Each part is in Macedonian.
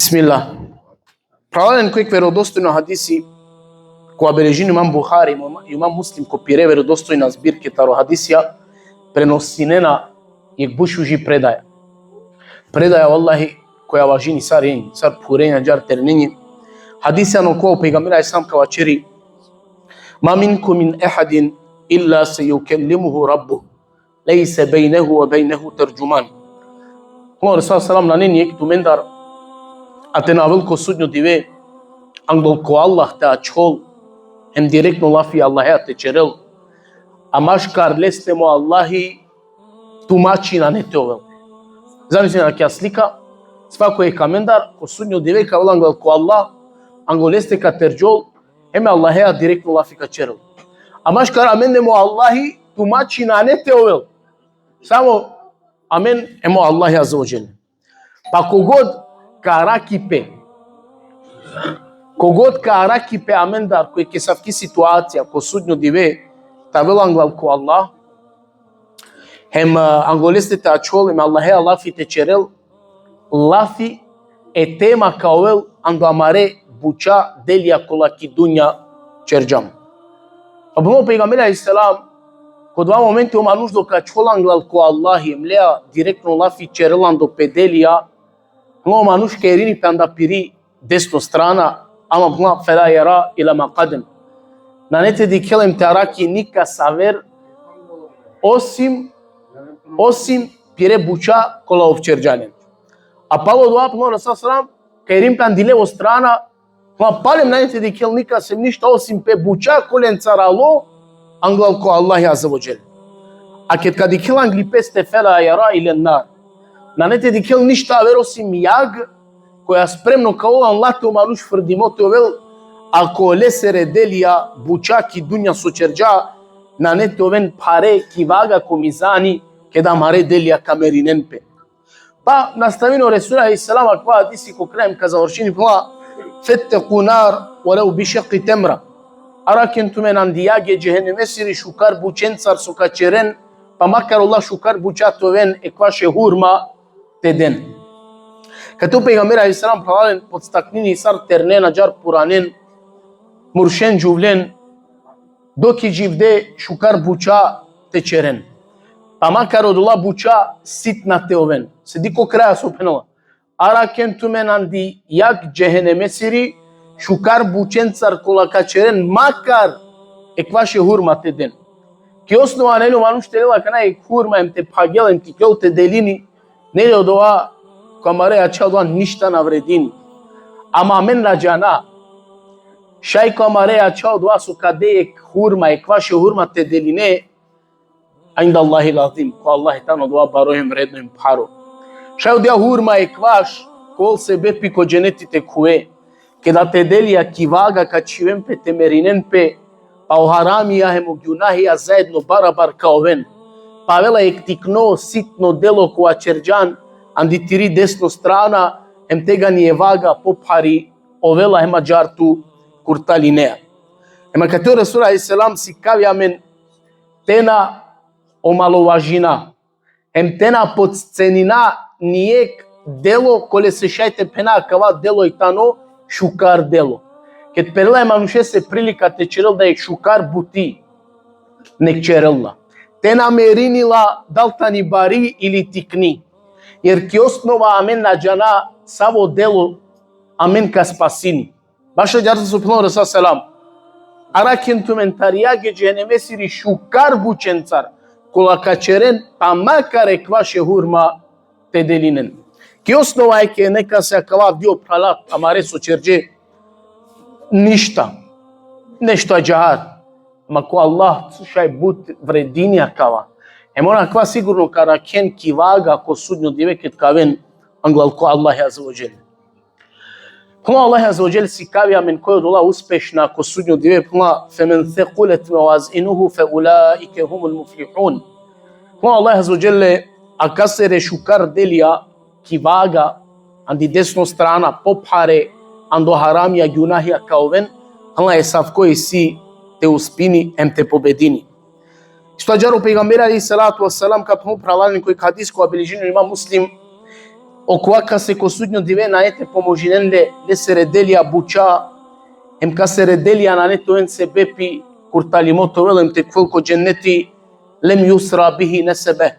Bismillah. Правилен кој веродостојно хадиси која бележи имам Бухари и имам Муслим кој пире веродостојна збирката ро хадисија преносинена јекбушужи предаја. Предаја валлахи која важини сарин, сар пурења џар тернини. Хадисија но кој пегамбер алейхиссалам кавачери ма минкум мин ахадин илла сејукеллимуху раббу лейса бейнеху ва бейнеху тарџуман. Расул салам на нени ек тумендар ате на велко судњо диве ангол ко Аллах те ачхол ем директно лафи Аллах те черел амашкар лесте мо Аллахи тумачи на не теовел. Замисли на ке слика свако е камендар ко судњо диве ка ангол ко Аллах ангол лесте ка терџол еме Аллах директно лафи ка черел амашкар амен мо Аллахи тумачи на не теовел. Само амен емо Аллах азza wa jalla. Па когод ка аракипе амендар кој ке савки ситуација ко судњо диве тавел англал ко Аллах хем анголесте те ачол ем Аллах лафи те черел лафи е тема каовел англамаре буча делија колаки дуња черџам. Абу пейгамбер алейхиссалам ко два моменти ома нуждо ка чоланглал ко Аллах и млеа директно лафи черелан до педелија но мануш ке ерини панда пири десно страна ама бла фела яра ила мaqadem на нете дикелем тараки ника савер осим пире буча кола овчерџанен а пало два но Расул салам ке ерин пан дилево страна ма палем на нете дикел ника сем ништа осим пе буча колен царало англал ко Аллах азza wa jalla. А ket kad dikел англи песте фела яра ила нар на нете дикел ништа веросим јаг која спремно каолан лато мануш фрдимото вел ако лесере делија бучаки дуња со черџа на нете овен паре ки вага ко мизани ке да маре делија камеринен пе. Па наставино Расул алейхиссалам аква хадиси ко крајем ка завршини пла феттеку нар валау бишеқи темра аракентумен андијаге џехенеме сири шукар бученцар со качерен па макар Аллах шукар бучато вен екваше хурма те ден. Като пейгамбер алейхиссалам правален подстакнини сар тернена џар пуранен муршен џувлен доки џивде шукар буча те черен. Па макар одула буча ситна те овен. Седи ко краја сопенала. Ара кентумен анди јак џехенеме сири шукар бученцар кола качерен макар екваше хурма те ден. Ки основа нелу мануш телела кана ек хурма ем те пагел ем ти кел те делини нели од ова камаре ачал доа ништа навредини. Ама мен раџана шај камаре ачал доа со каде ек хурма екваше хурма те делине айнда Аллахи лазим ко Аллах тано доа бароем редноем паро. Шај одија хурма екваш кол се бепи ко џенетите куе ке да те делија ки вага ка чивен пе те меринен пе па о харамија хемо ѓунахија заедно барабар каовен. Па вела ек тикно ситно дело која черџан анди тири десно страна ем тега ни е вага попари овела ема џарту куртали неа. Ема като Расул алейхиссалам си кавја мен тена омаловажина ем тена подсценина ниек дело коле се шајте пена кава дело и тано шукар дело. Кет перела мануше се прилика те черел да ек шукар бути нек черелна. Те намеринила далтани бари или тикни. Jer ki osnova amen na džana savo delo amen ka spasini. Baša đarta subhanahu Rasul salam. Arakentu mentariage džehenneme siri šukar bučencar kola kačeren pa makar ekvaše hurma te delinen. Ki osnova je ke neka se akava dio pralat amare so čerđe ništa. Nešto je džahar. Ma ko Allah šaj but vredinja kava. Емона ква сигурно кара кен ки вага ко судњо диве кет кавен англал ко Аллах азza wa jalla. Пла Аллах азza wa jalla си кавја мен кој дола успешна ко судњо диве пла фемен ثقلت موازينه فاولئك هم المفلحون. Пла Аллах азza wa jalla акасере шукар делија ки вага анди десно страна попаре андо харамија ѓунахија каовен пла е сав кој си те успини ем те победини. Што џаро пейгамбер алейхи салату вассалам ка правален кој хадис кој бележи имам Муслим Окоака се косудњо диве на ете поможинен ле се ределија буча, ка се ределија на нето ен се бепи курталимото велем те кволко дженнети лем юсра бихи не себе.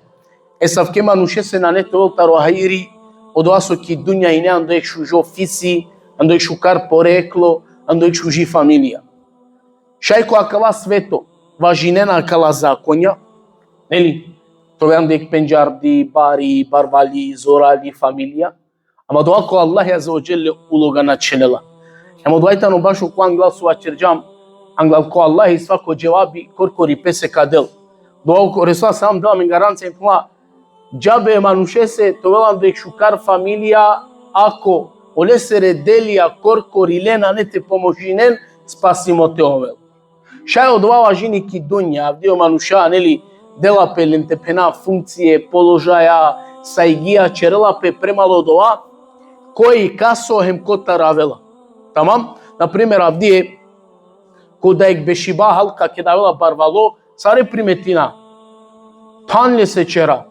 Есав кема нуше се на нето велтаро хаири, одоасо ки дуња и не андо ек шужо фиси, андо ек шукар порекло, андо ек шужи фамилија. Шајко акала свето, важинена акала законја, нели? Това андек пенџарди, бари, барвали, зорали, фамилија. Ама доако Аллах ја заоджеле улога начинела. Ама доајтано баш око англал сува черджам, англал ко Аллах и свако джеваби коркори песе кадел. Доако Ресула сам дала ми гаранција им пома, джабе манушесе, товелам дек шукар фамилија, ако оле се ределија коркори лена не те поможинен, спасимо те овел. Шај од ова жини ки дуња, авдио мануша, нели, дела пе лентепена функције, положаја, сајгија, черела пе премало од ова, кој касо хем кота равела. Тамам? Например, авдие, кода ек бешиба халка ке давела барвало, царе приметина. Тан ли се чера?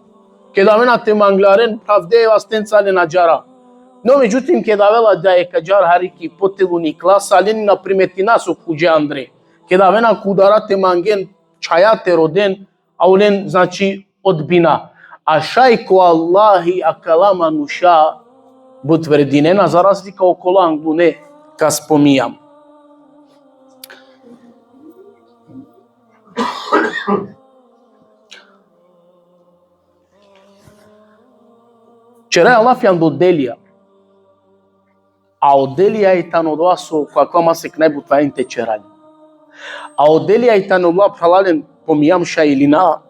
Ке давена те мангларен, правде вастенца ли наджара. Но, меđutim, ке давела да е каджар харики потелу ни класа, али на приметина со куđe Андре. Ке давена кудара те манген, чаја те роден, а улен, значи, одбина. А шајко Аллахи акала мануша бутвердинена, за разлика около англуне, ка спомијам. Чера Аллах јан доделија, а оделија и танодоа со која се кнајбутвајните черали. А оделија и танодоа пралален помијам шаилина,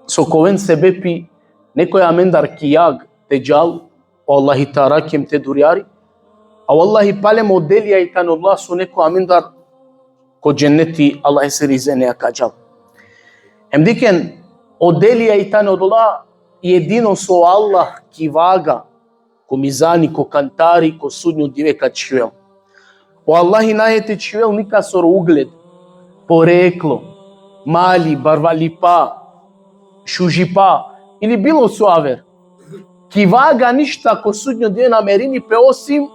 со ковен се бепи некој амендар кијаг те джал, Аллахи тара кем те дуријари, а Аллахи палем оделија и танодоа со некој амендар ко дженнети Аллахи се ризенеја каджал. Емдикен оделија и танодоа едино со Аллах ки вага, ко мизани, ко кантари, ко судњу дивека чуел. О Аллахи најете чуел ника соро углед, порекло, мали, барвалипа, шужипа или било суавер. Ки вага ништа ко судњу диве намерини пе осим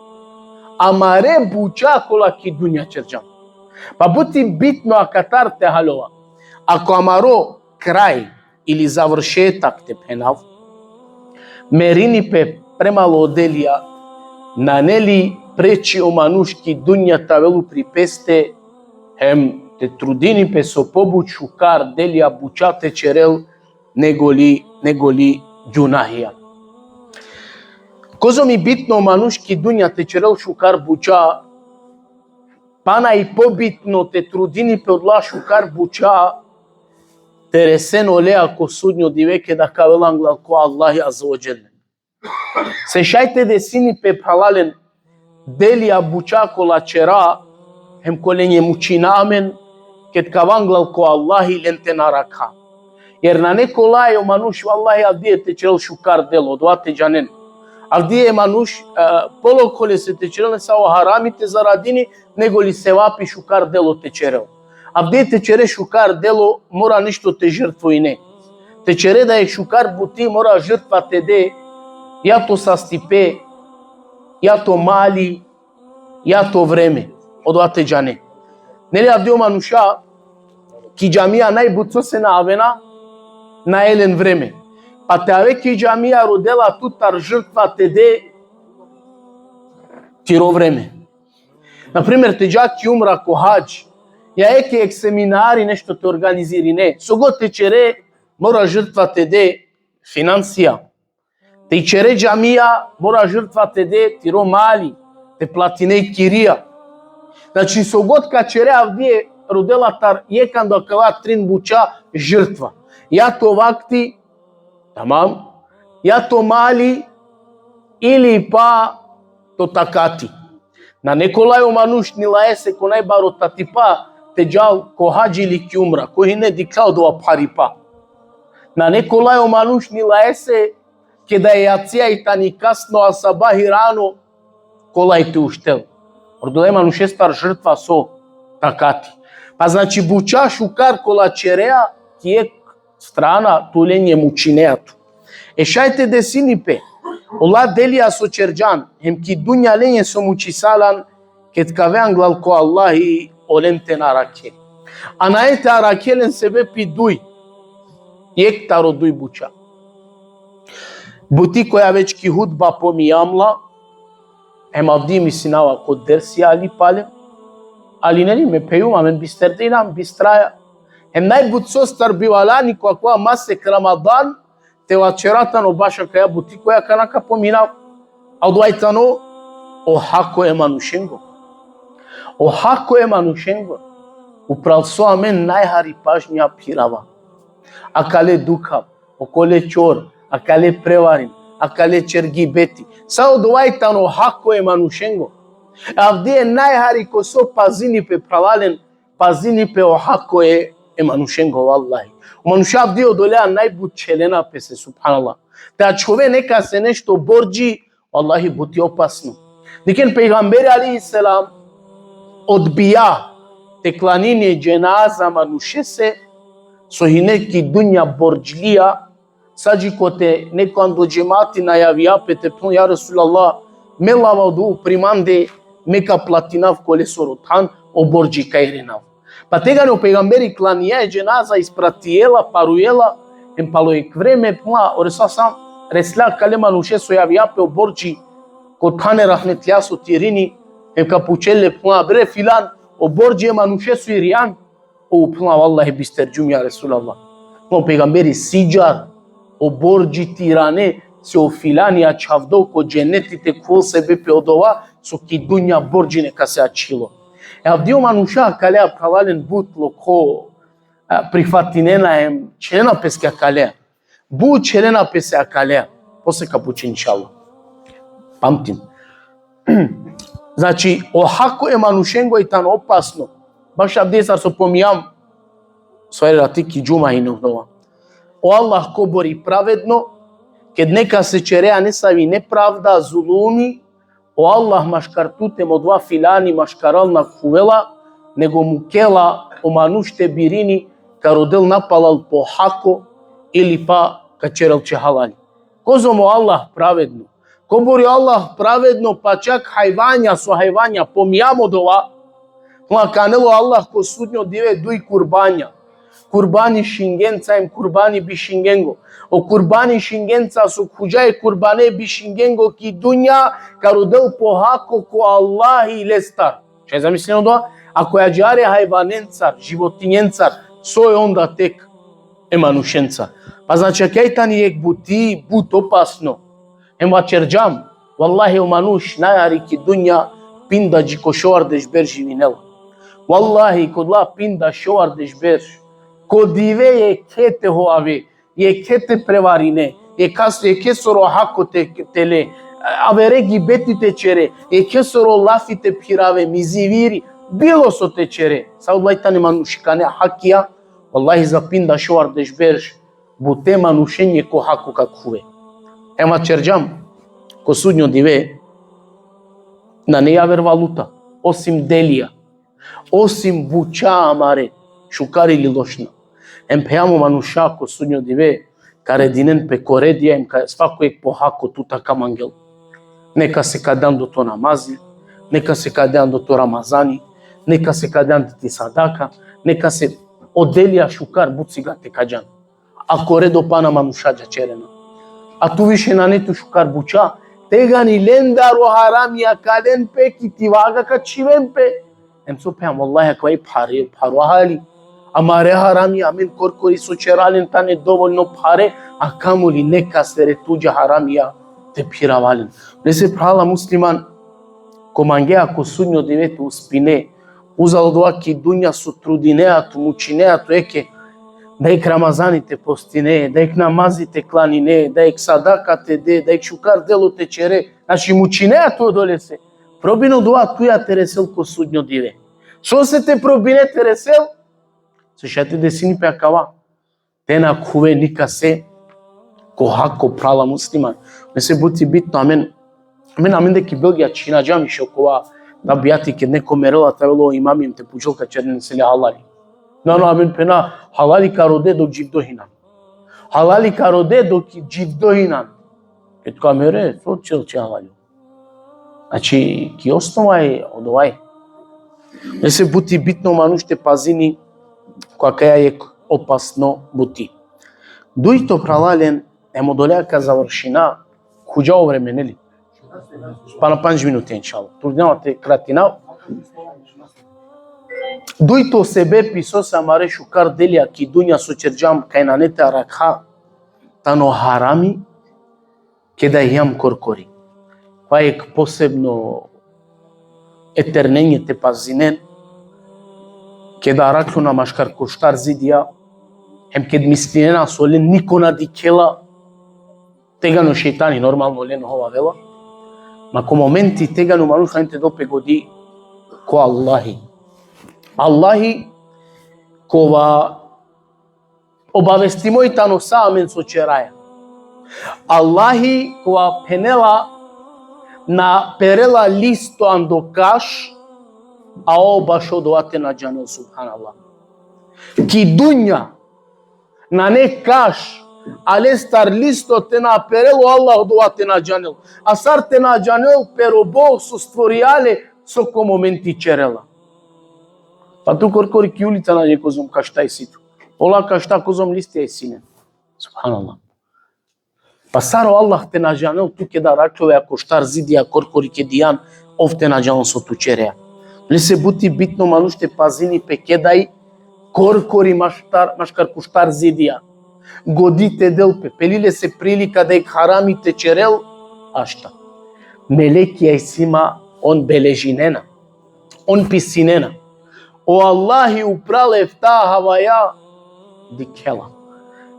амаре буча кола ки дуња черджам. Па бути битно акатар те халова. Ако амаро крај или завршетак те пенав, мерини пе премало оделија, на нели пречи о манушки дуња тавелу при песте, хем те трудини пе со побуч шукар делија бучате черел, неголи ѓунахија. Козо ми битно о манушки дуња те черел шукар буча, пана и побитно те трудини пе одла шукар буча, тересен олеа ко судњо дивеке да кавеланглал ко Аллахи аззаваџеле. Се шајте десини пе пралален делија буча кола чера, хем коленје мучинамен, кет каванглал ко Аллахи ленте нарака. Јер на неко лајо мануш, Аллахи авдие те черел шукар дело, доате джанен. Авдие мануш, поло коле се те черел, не сао харамите зарадини, него ли се вапи шукар дело те черел. Авдие те чере шукар дело, мора ништо те жртво и не. Те чере да е шукар бути, мора жртва те де, ја то састипе, ја то мали, ја то време, одоате джане. Нели авдио мануша, ки джамија најбуцо се наавена на елен време. Па те аве ки джамија родела тутар жртва те де тиро време. Например, те джа ки умра ко хаџ, ја еке ек семинари нешто те организири, не. Сого те чере, мора жртва те де финансија. Те чере джамија, мора жртва те де тиро мали, те платине кирија. Значи, со годка чере авдие родела тар јекан до кала трин буча жртва. Ја то вакти, тамам, ја то мали или па то такати. На неколајо мануш ни лаесе ко најбаро татипа те джал ко хаџи или ки умра, кој не дикао до апарипа. На неколајо мануш ни лаесе ке да е јација и тани касно, а сабахи рано колајте уштел. Ордоле мануше стар жртва со такати. Па значи буча шукар кола череа ки е страна тулење мучинеато. Е шајте десини пе, Ola delia so cercan hem ki dunya lenye so mucisalan ket kavean glal ko Allahi olenten arakel. Anayete arakelen sebebi duy. Yek taro duy buça. Buti koja već ki hudba pomijamla hem avdi misinava kod dersi ali palem ali ne me peyuma men bisterdinam bistraya hem najbut sostar bivalani kwa masek Ramadan te vaceratan o baša kaja buti koja kanaka pominav a duajtano o hako je manušengo. O hako je manušengo. Upravo so amen najhari pažnja pirava. Akale dukav, okole čor, akale prevarin, akale čergi beti. Sao duajtano hako je manušengo. Avdi je najhari ko so pazini pe pravalen, pazini pe o hako je manušengo, wallahi. Manuša avdi odolea najbut čelena pe se, subhanallah. Da čove neka se nešto borđi, wallahi buti opasno. Diken Peygamberi alaihi selam odbija te klanine dženaza manušese, so hi neki dunja borđlija, sađi ko te neko ando džemati najavija pe te pun, ja Rasulallah, me lavaudu primande meka platinav kole sorotan o borđi kajrenav. Pa tegane o Peygamberi klanija dženaza ispratijela, parujela, em palo ek vreme puna, o resasam, resla kale manuše so javija pe o borđi ko tane rahmetlija so tirini, em kapučelle puna, bre filan, o borđe manuše su irijan, o puna vallahi bisterđum ya Resulallah. O Peygamberi sicar, o borđi tirane, se o filani a čavdo ko dženeti te kol sebe pe odova, so ki dunja borđi neka se açilo. Avdio manuša kalea pravalen butlo ko prihvatinena em čelena peske akalea. Bu čelena pese akalea. Posle kapuće inšallah. Pamtim. Znači, o hako je manušengo i tan opasno. Baš abdesar so pomijam svoje ratiki džuma i nuhdova. O Allah ko bori pravedno, kad neka se čerea ne savi nepravda, zulumi, o Allah maškartutem od dva filani maškaral na kuvela, nego mu kela o manušte birini karodel napalal po hako ili pa kačeral će halali. Ko zomo Allah pravedno? Ko bori Allah pravedno, pa čak hajvanja so hajvanja pomijamo dova, kanelo Allah ko sudnjo dive duj kurbanja. Kurbani šingenca im kurbani bi šingengo. O kurbani šingenca su kuđaje kurbane bi šingengo ki dunja karodel po hako ko Allah i lestar. Šta je zamišljeno doa? Ako je džare hajvanencar, životinjencar, so je onda tek emanušencar. Pa znači, kajtan je buti, but opasno. Ema čerđam, wallahi o manuš najari ki dunja pinda džiko šoar dežber živinela. Wallahi kod la pinda šoar dežber. Kod dive je kete hoave, je kete prevarine, je kesoro hako tele, averegi beti te čere, je kesoro lafi te pirave, miziviri, bilo so te čere. Saud lajtane manušikane hakija, wallahi za pinda šoar dežber, bute manušenje ko hako kak huve. Ema čerđam, ko sudnjo dive, na ne javer valuta, osim delija, osim buća amare, šukari ili lošna. Em pejamo manuša ko sudnjo dive, kare dinen pe koredija, em svako ek po hako tuta kam angel. Neka se kadan do to namazi, neka se kadan do to Ramazani, neka se kadan do ti sadaka, neka se odelija šukar buciga te kađan. A koredo pana manuša džačerena. A tu više na netu šukar buća, tega ni lendaro haramija kalen pe ki tivaga ka čiven pe. Em so pejam, wallahi akvaj paro hali. Amare harami amin korkori so čeralen tane dovoljno pare, a kamoli neka sere tuđa haramija te piravalen. Ne se pravala musliman, ko mangea ko sudnjo divetu uspine, uzalo doa ki dunja su trudineatu, mučineatu eke, da ek Ramazani te postine, da ek namazi te klanine, da ek sadaka te de, da ek šukar delo te čere, znači mučineatu dole se. Probino doa tuja te resel ko sudnjo dive. So se te probine te resel, se šate desini pe akava. Tena kuve nika se ko hako prala musliman. Me se buti bitno, amen de ki Belgija čina džami šokova da bijati kad neko merela tavelo imamim te pučelka černen seli halali. No, amen pena halali karode dok dživdo hinan. Halali karode dok dživdo hinan. Ке тоа мере, тоа че авалју. Значи, ки основај од овај. Не се бути битно мануште пазини, која каја е опасно бути. Дуито пралален, емо доляка завршина, худжао време, нели? Па на 5 минути, иншалла. Труднявате кратина. Дуито себе писо самаре шукар делија ки дуња со черджам кај на нета ракха, тано харами, ке да јам коркори. Па е посебно етернењете пазинен, ке да раклю на машкар коштар зидија, хем ке мислинена со лен нико на дикела, тегано шейтани нормално лен хова вела, на ко моменти тегано манушаните допе годи ко Аллахи. Аллахи кова обавести мојтано саамен со чераја. Аллахи кова пенела на перела листо андокаш, а о башо доате на джанел субханаллах. Ки дуња на не каш, але стар листо те на перело Аллах доате на джанел. А сар те на джанел перо Бог со створијале со ко моменти черела. Па ту коркори ки улица најде козом кашта и ситу. Ола кашта козом листи е синен. Субханаллах. Па саро Аллах те на джанел ту ке да раклове ако штар зидија коркори ке дијан овте на джанел со ту череја. Ли се бути битно мануште пазини пе кедај коркори машкар куштар зидија. Годите делпе, пелиле се прилика да ек харамите черел, ашта. Мелекија сима он бележинена, он писинена. О Аллахи упрале вта хаваја дикела.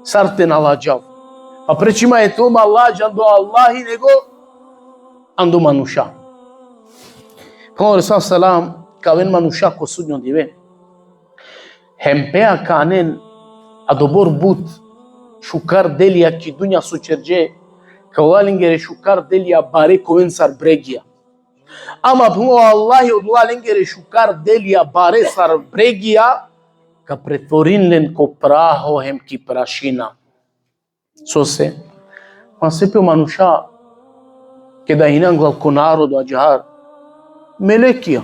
Сарте наладжав. А пречима е тома ладжан до Аллахи него андо мануша. Кога салам кавен мануша ко судњо диве. Хемпеа канен а добор бут шукар делија ки дуња со черџе каулалингере шукар делија баре ковен сар брегија. Ама бмо Аллахи одулалингере шукар делија баре сар брегија ка претворинлен ко прахо хем ки прашина. Со се, ма сепе мануша ке да инанглал ко народу аџахар мелекија,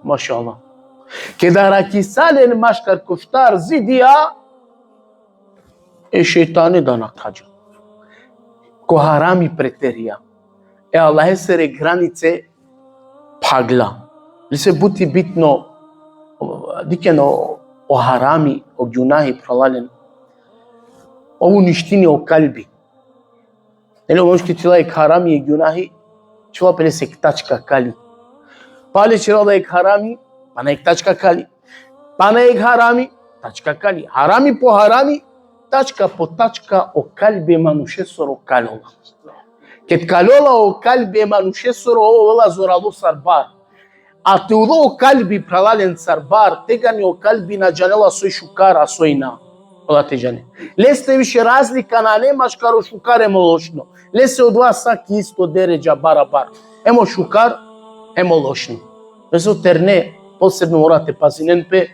машаллах. Ке да ракисален машкар коштар зидија е шейтане да накаджа. Ко харами претерија. Е Аллахе сере границе пагла. Ли се бути битно дикено о харами, о ѓунахи пралален. Ову ништини о калби. Еле можки тила ек харами и ѓунахи, чува пеле се ктачка кали. Пале чира да ек харами, па на ек тачка кали. Па на ек харами, тачка кали. Харами по харами, тачка по тачка о калбе мануше соро калола. Кет калола о калбе мануше соро овола зорало сарбар. А те удо о калби пралален сарбар, тегани о калби на джанела сој шукар, а сој на. Ола те джане. Лесте више разлика на не машкаро шукар емо лошно. Лесе од два саки исто дереджа барабар. Емо шукар, емо лошно. Лесе од терне, посебно морате пазинен пе,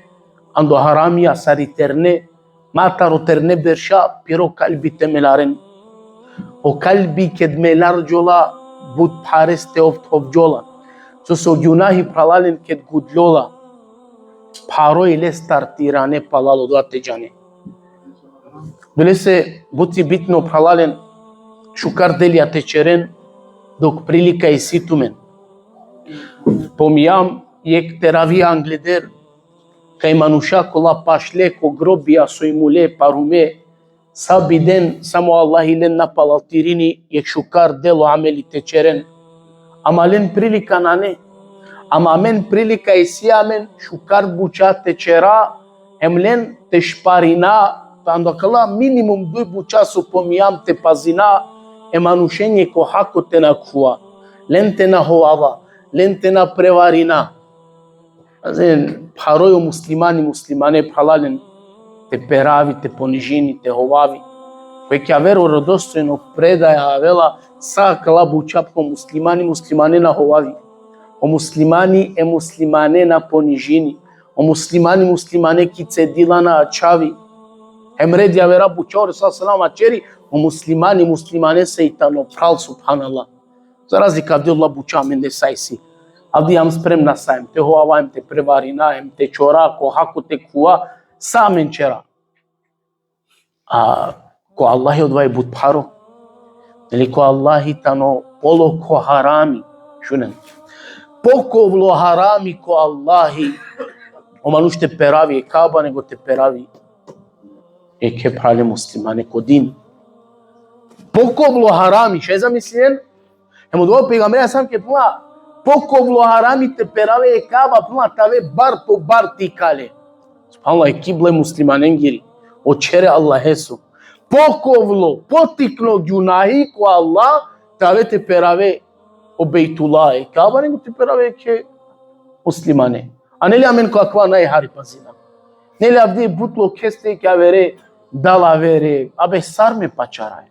андо харамија сари терне, матаро терне берша, пиро калби темеларен. O kalbi ked melarjola bud pareste ovjola. So ѓунаhi pralalen ked gudlola. Paro ile startirane palalo doate jane. Bile se buti bitno pralalen šukar delија tečeren dok prilika i situmen. Pomijam jek teravi angleder kaj manusha kola pašle ko grobija soimule parume sabiden samo Allah ilen napalatirini jek šukar delo ameli tečeren. Amalen prilika nane. Amamen prilika i siamen šukar buča tečera emlen tešparina andokala minimum 2 buča su pomijam te pazina emanušenje ko hako te nakua. Len te nahoava, len te na prevarina. Azen parojo muslimane pralalen te peravi, te ponižini, te hovavi. Koje kja vero rodostojno predaja vela sa kalabu čapko muslimane na hovavi. O muslimani e muslimane na ponižini. O muslimane ki cedila na ačavi. Emredja vera bučor sa salama čeri muslimane sejtano pral subhanallah. Za razlika avdi Allah buçamen de saysi. Avdi am spremna sajem, te hoavajem, te prevarinajem, te čora, ko haku te kuva, samen čera. A ko Allahi odvaj bud paro, ili ko Allahi tano polo ko harami, šunen. Pokovlo harami ko Allahi, oma nu te peravi e Kaaba, nego te peravi e ke prale muslimane ko din. Pokovlo harami, še zamisljen? Emo dovo pegambeja sam ke puna, pokovlo harami te perave e Kaaba, puna tave bar po bar ti kale. Subhanallah, e kible muslimanen giri, o čere Allah hesu. Pokovlo, potikno gjunahi ko Allah, tave te perave o Bejtullah e Kaaba, nego te perave ke muslimane. A neli amen ko akva najhari pazina. Neli avdi butlo keste ke avere, dala vere, abe sarme pačaraj.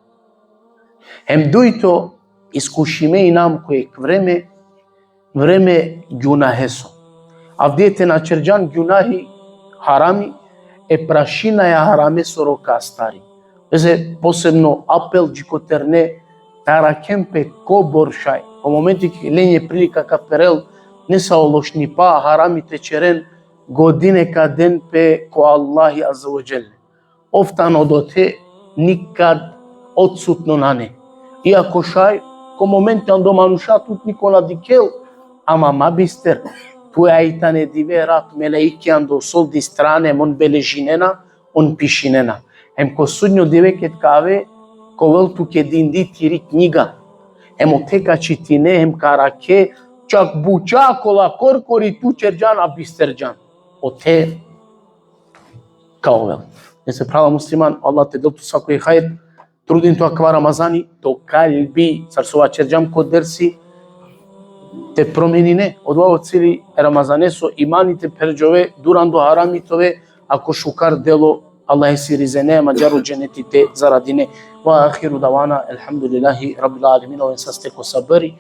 Hem duito iskušime i nam koje vreme gjunaheso. Avdijete na čerđan gjunahi harami, e prašina ja harame soroka stari. Veze posebno apel džikoterne tarakempe ko boršaj. U momenti lenje prilika kaperel ne sa ološni pa harami tečeren godine ka den pe ko Allahi azza wa jalla. Oftan odote nikad odsutno nane. Iako šaj, ko momente ando manuša tut niko na dikel, ama mabister, tu aitane diverat meleiki ando sol di strane mon beležinena, on pišinena. Hem ko sudnjo diveket kave, ko veltu ke dindi tiri knjiga. Hem oteka čitine, hem karake, čak buča kola korkori tu čerđan a bisterđan. Ote kao vel. Ne se prava musliman, Allah te doptu svako je hajr. Trudin to akva Ramazani, to kalbi, sarsova čerđam kod dersi, te promenine, odvao cili Ramazane so imanite perđove, durando haramitove, ako šukar delo, Allah je si rizene, mađaru dženetite zaradine. Wa akhiru davana, alhamdulillahi, rabbil alamin, ovim sasteko sabari.